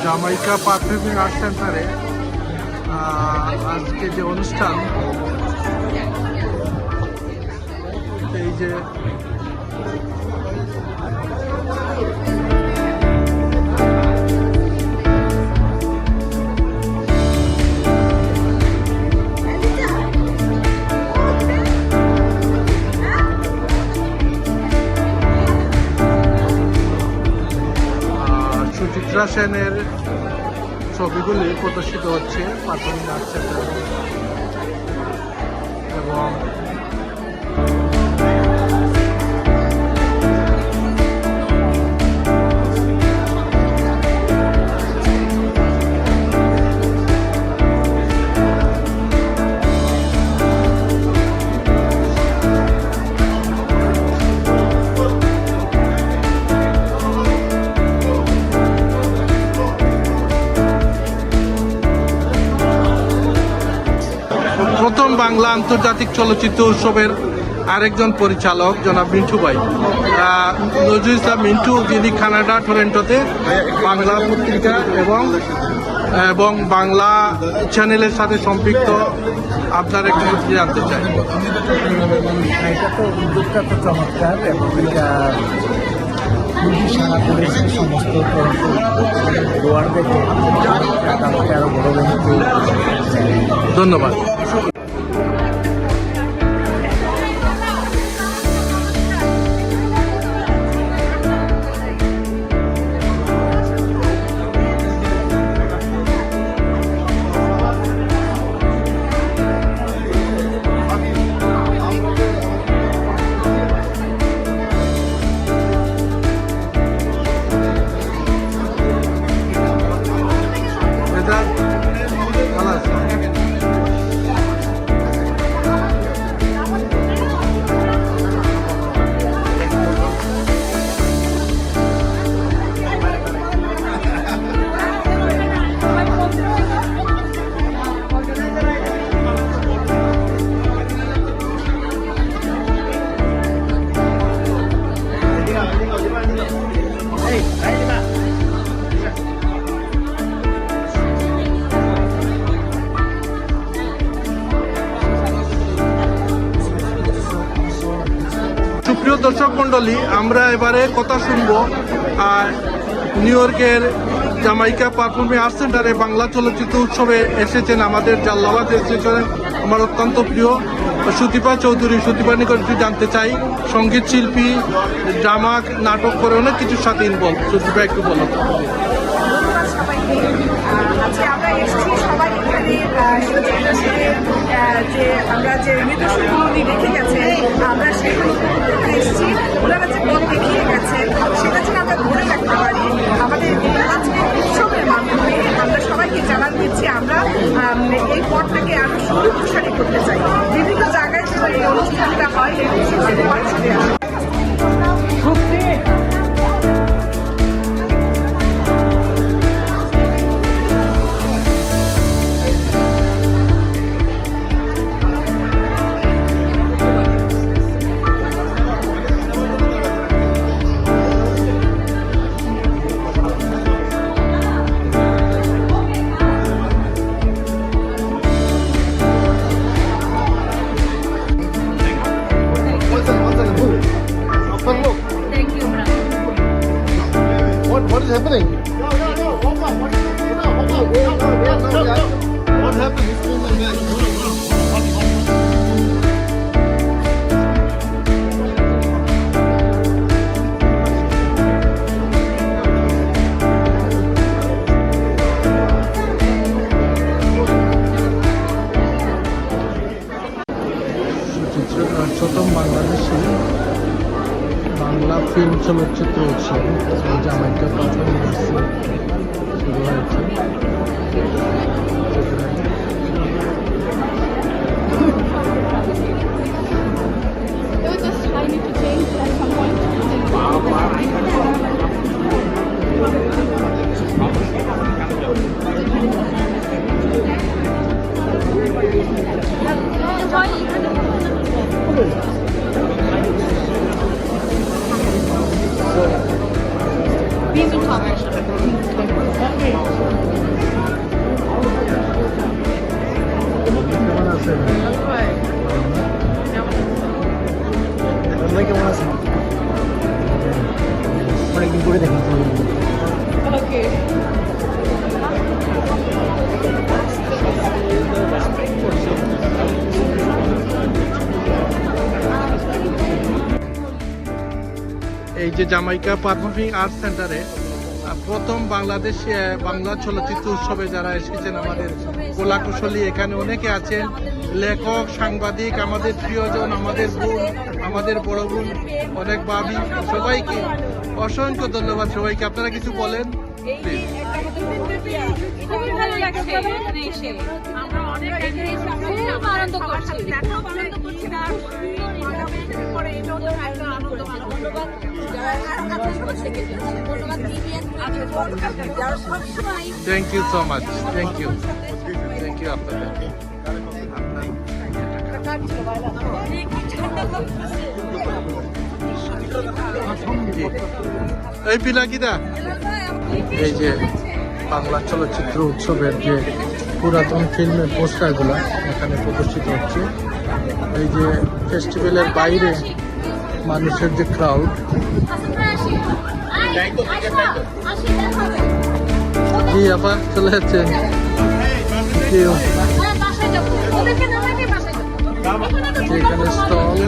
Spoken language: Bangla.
জামাইকা পারফিউমিং আর্ট সেন্টারে আজকে যে অনুষ্ঠান, এই যে সুচিত্রা সেনের ছবিগুলি প্রদর্শিত হচ্ছে পারফিউমিং আর্ট সেন্টারে। এবং প্রথম বাংলা আন্তর্জাতিক চলচ্চিত্র উৎসবের আরেকজন পরিচালক জনাব মিন্টু ভাই, নজরুল ইসলাম মিন্টু, যিনি কানাডা টরেন্টোতে বাংলা পত্রিকা এবং বাংলা চ্যানেলের সাথে সম্পৃক্ত। আপনার একটু জানতে চাই। এটা তো উদ্যোগটা তো চমৎকার এবং এটা খুবই সারা করেছে সমস্ত দোয়ারদেরকে আমাকে আরো বড় ধন্যবাদ। সুপ্রিয় দর্শক মন্ডলী, আমরা এবারে কথা শুনবো নিউ ইয়র্কের জামাইকা পারফিউমিং আর্ট সেন্টারে বাংলা চলচ্চিত্র উৎসবে এসেছেন আমাদের জাল্লাবাদ এসেছেন আমার অত্যন্ত প্রিয় সুদীপা চৌধুরী। সুদীপা নিকট জানতে চাই, সঙ্গীত শিল্পী, ড্রামা, নাটক করে অনেক কিছুর সাথে ইনভলভ। সুদীপা একটু বলো। আমরা এসেছি সবাই এখানে যে আমরা যে নিদর্শনগুলো উনি রেখে গেছে, আমরা সেগুলো করতে এসেছি। ওনারা যে পথ দেখিয়ে গেছে সেটা যেন আমরা ধরে রাখতে পারি। আমাদের আজকে উৎসবের মাধ্যমে আমরা সবাইকে জানান দিচ্ছি আমরা এই পথটাকে আরো সুরক্ষাশালী করতে চাই। বিভিন্ন জায়গায় যেন এই অনুষ্ঠানটা হয়, এই অনুষ্ঠানটা হয়। What is happening? No. Hold on. What happened? প্রথম বাংলাদেশে বাংলা ফিল্ম চলচ্চিত্র উৎসব জামাইকা পারফিউমিং আর্ট শুরু হয়েছে। We've been talking. যে জামাইকা পারফর্মিং আর্টস সেন্টারে প্রথম বাংলাদেশ বাংলা চলচ্চিত্র উৎসবে যারা এসেছেন আমাদের কলাকুশলী এখানে অনেকে আছেন, লেখক, সাংবাদিক, আমাদের প্রিয়জন, আমাদের বোন, আমাদের বড় বোন, অনেক ভাবি, সবাইকে অসংখ্য ধন্যবাদ। সবাইকে আপনারা কিছু বলেন প্লিজ। খুবই ভালো লাগছে এখানে এসে। আমরা অনেক এখানে এসে আমরা খুব আনন্দ করছি। খুব আনন্দ করছি না আর পরে এটাও তো একটা আনন্দ ধন্যবাদ thank you so much, thank you, thank you আপনাদের। জি। এই পিনাকিদা, এই যে বাংলা চলচ্চিত্র উৎসবের যে পুরাতন ফিল্মের পোস্টারগুলো এখানে প্রদর্শিত হচ্ছে। এই যে ফেস্টিভ্যালের বাইরে মানুষের যে ক্রাউড, জি আবার চলে যাচ্ছেন। এখানে স্টল